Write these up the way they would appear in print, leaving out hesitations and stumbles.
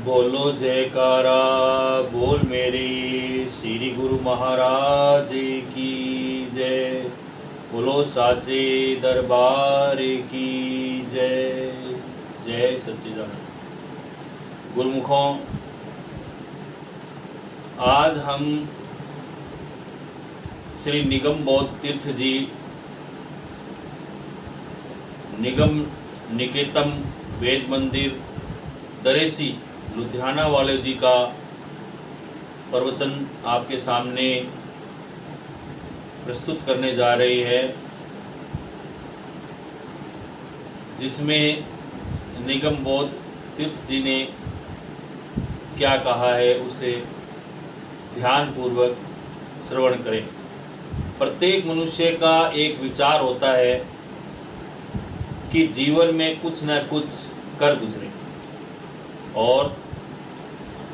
बोलो जयकारा बोल मेरे श्री गुरु महाराज की जय। बोलो साचे दरबार की जय। जय सच्चिदानंद। गुरुमुखों, आज हम श्री निगम बौद्ध तीर्थ जी निगम निकेतम वेद मंदिर दरेसी लुधियाना वाले जी का प्रवचन आपके सामने प्रस्तुत करने जा रही है, जिसमें निगम बौद्ध तीर्थ जी ने क्या कहा है उसे ध्यानपूर्वक श्रवण करें। प्रत्येक मनुष्य का एक विचार होता है कि जीवन में कुछ न कुछ कर गुजरे और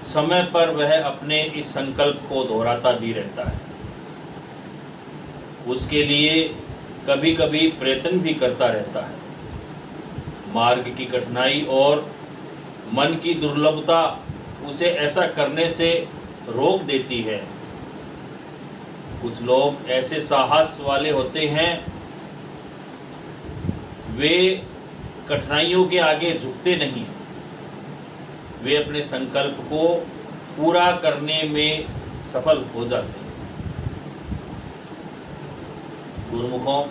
समय पर वह अपने इस संकल्प को दोहराता भी रहता है। उसके लिए कभी कभी प्रयत्न भी करता रहता है। मार्ग की कठिनाई और मन की दुर्लभता उसे ऐसा करने से रोक देती है। कुछ लोग ऐसे साहस वाले होते हैं, वे कठिनाइयों के आगे झुकते नहीं, वे अपने संकल्प को पूरा करने में सफल हो जाते हैं। गुरुमुखों,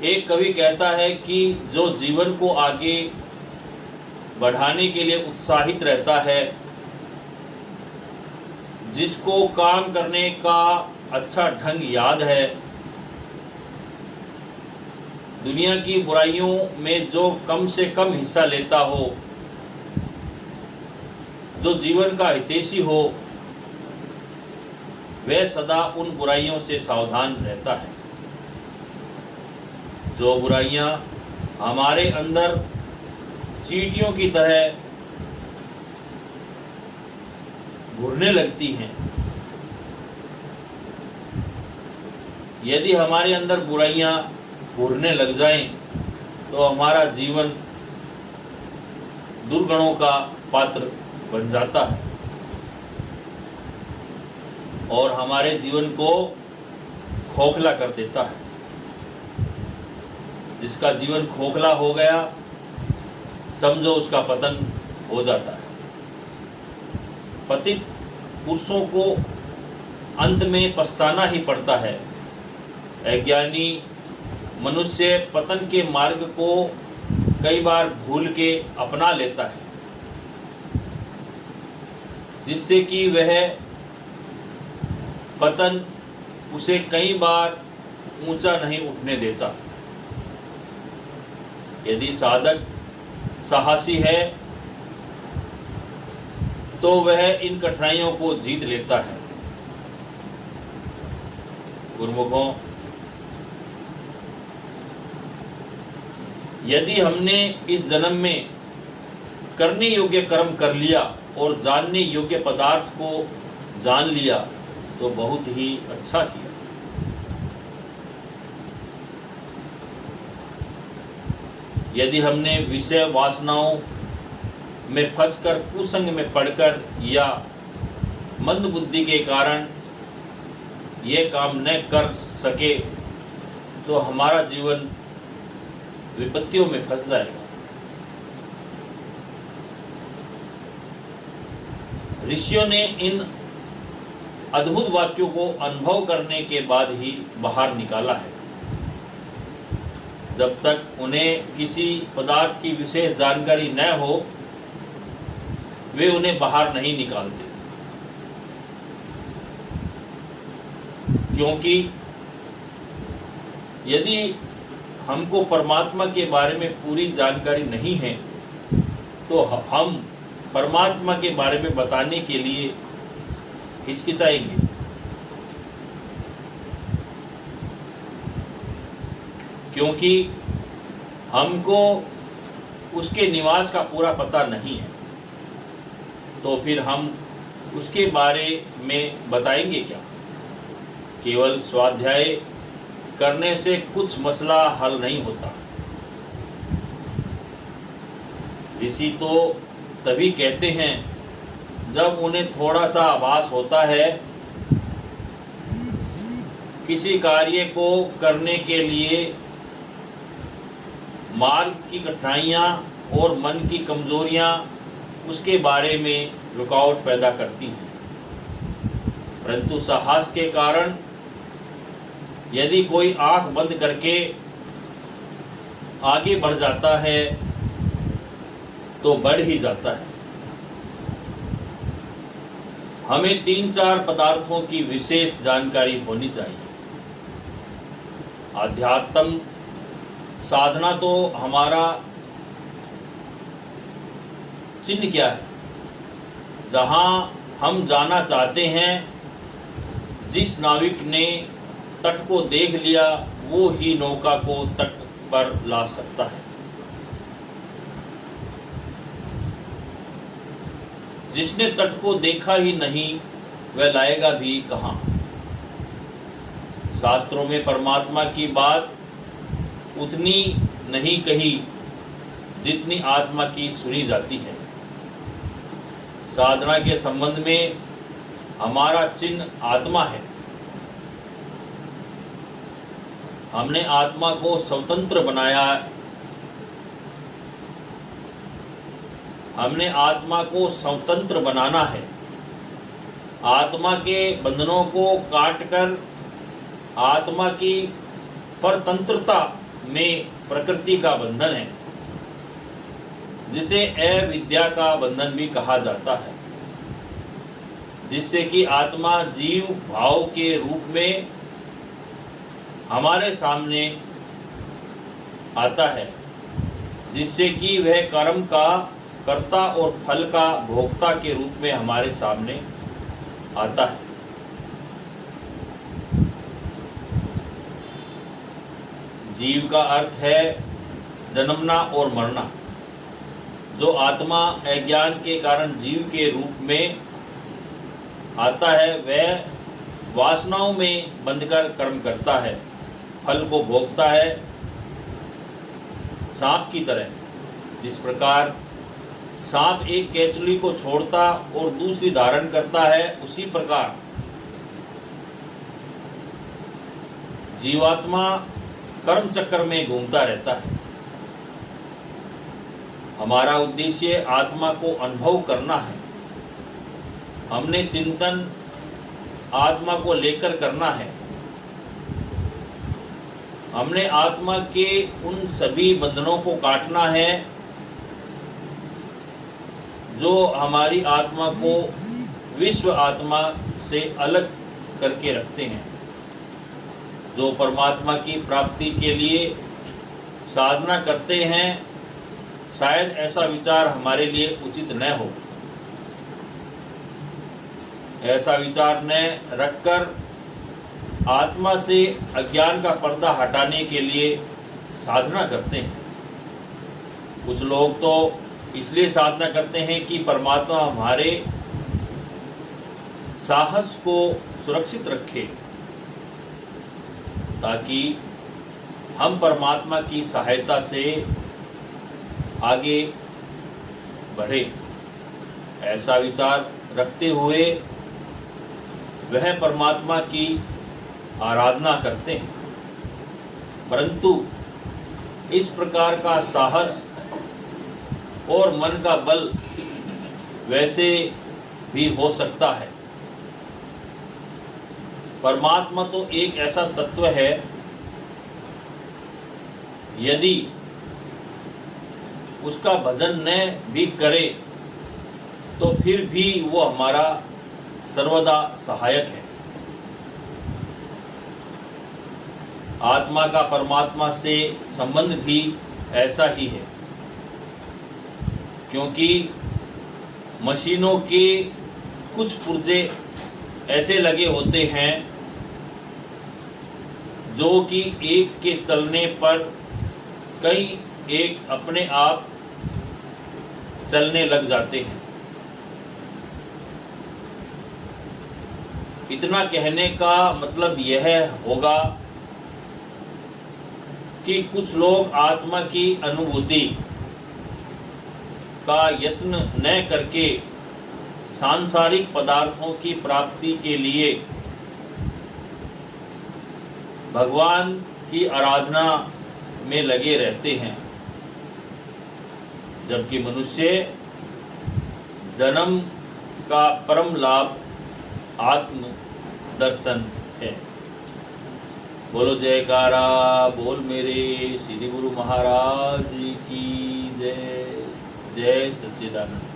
एक कवि कहता है कि जो जीवन को आगे बढ़ाने के लिए उत्साहित रहता है, जिसको काम करने का अच्छा ढंग याद है, दुनिया की बुराइयों में जो कम से कम हिस्सा लेता हो, जो जीवन का हितैषी हो, वह सदा उन बुराइयों से सावधान रहता है। जो बुराइयां हमारे अंदर चींटियों की तरह घुरने लगती हैं, यदि हमारे अंदर बुराइयां घुरने लग जाएं, तो हमारा जीवन दुर्गुणों का पात्र बन जाता है और हमारे जीवन को खोखला कर देता है। जिसका जीवन खोखला हो गया, समझो उसका पतन हो जाता है। पतित पुरुषों को अंत में पछताना ही पड़ता है। अज्ञानी मनुष्य पतन के मार्ग को कई बार भूल के अपना लेता है, जिससे कि वह पतन उसे कई बार ऊंचा नहीं उठने देता। यदि साधक साहसी है तो वह इन कठिनाइयों को जीत लेता है। गुरुमुखों, यदि हमने इस जन्म में करने योग्य कर्म कर लिया और जानने योग्य पदार्थ को जान लिया तो बहुत ही अच्छा किया। यदि हमने विषय वासनाओं में फंसकर कुसंग में पड़कर या मंद बुद्धि के कारण ये काम न कर सके तो हमारा जीवन विपत्तियों में फंस जाएगा। ऋषियों ने इन अद्भुत वाक्यों को अनुभव करने के बाद ही बाहर निकाला है। जब तक उन्हें किसी पदार्थ की विशेष जानकारी न हो, वे उन्हें बाहर नहीं निकालते, क्योंकि यदि हमको परमात्मा के बारे में पूरी जानकारी नहीं है तो हम परमात्मा के बारे में बताने के लिए हिचकिचाएंगे। क्योंकि हमको उसके निवास का पूरा पता नहीं है, तो फिर हम उसके बारे में बताएंगे क्या। केवल स्वाध्याय करने से कुछ मसला हल नहीं होता। ऋषि तो तभी कहते हैं जब उन्हें थोड़ा सा आभास होता है किसी कार्य को करने के लिए मार्ग की कठिनाइयाँ और मन की कमजोरियाँ उसके बारे में रुकावट पैदा करती हैं। परंतु साहस के कारण यदि कोई आंख बंद करके आगे बढ़ जाता है तो बढ़ ही जाता है। हमें 3-4 पदार्थों की विशेष जानकारी होनी चाहिए। आध्यात्म साधना तो हमारा चिन्ह क्या है? जहाँ हम जाना चाहते हैं, जिस नाविक ने तट को देख लिया वो ही नौका को तट पर ला सकता है। जिसने तट को देखा ही नहीं वह लाएगा भी कहाँ। शास्त्रों में परमात्मा की बात उतनी नहीं कही जितनी आत्मा की सुनी जाती है। साधना के संबंध में हमारा चिन्ह आत्मा है। हमने आत्मा को स्वतंत्र बनाया। हमने आत्मा को स्वतंत्र बनाना है। आत्मा के बंधनों को काटकर आत्मा की परतंत्रता में प्रकृति का बंधन है, जिसे अविद्या का बंधन भी कहा जाता है, जिससे कि आत्मा जीव भाव के रूप में हमारे सामने आता है, जिससे कि वह कर्म का कर्ता और फल का भोक्ता के रूप में हमारे सामने आता है। जीव का अर्थ है जन्मना और मरना। जो आत्मा अज्ञान के कारण जीव के रूप में आता है वह वासनाओं में बंधकर कर्म करता है, फल को भोगता है। सांप की तरह, जिस प्रकार सांप एक केचुली को छोड़ता और दूसरी धारण करता है, उसी प्रकार जीवात्मा कर्म चक्र में घूमता रहता है। हमारा उद्देश्य आत्मा को अनुभव करना है। हमने चिंतन आत्मा को लेकर करना है। हमने आत्मा के उन सभी बंधनों को काटना है जो हमारी आत्मा को विश्व आत्मा से अलग करके रखते हैं। जो परमात्मा की प्राप्ति के लिए साधना करते हैं, शायद ऐसा विचार हमारे लिए उचित न हो। ऐसा विचार न रखकर आत्मा से अज्ञान का पर्दा हटाने के लिए साधना करते हैं। कुछ लोग तो इसलिए साधना करते हैं कि परमात्मा हमारे साहस को सुरक्षित रखे, ताकि हम परमात्मा की सहायता से आगे बढ़े। ऐसा विचार रखते हुए वह परमात्मा की आराधना करते हैं। परंतु इस प्रकार का साहस और मन का बल वैसे भी हो सकता है। परमात्मा तो एक ऐसा तत्व है, यदि उसका भजन न भी करे तो फिर भी वो हमारा सर्वदा सहायक है। आत्मा का परमात्मा से संबंध भी ऐसा ही है, क्योंकि मशीनों के कुछ पुर्जे ऐसे लगे होते हैं जो कि एक के चलने पर कई एक अपने आप चलने लग जाते हैं। इतना कहने का मतलब यह होगा कि कुछ लोग आत्मा की अनुभूति का यत्न न करके सांसारिक पदार्थों की प्राप्ति के लिए भगवान की आराधना में लगे रहते हैं, जबकि मनुष्य जन्म का परम लाभ आत्म दर्शन है। बोलो जयकारा बोल मेरे श्री गुरु महाराज की जय। जय सच्चिदानंद।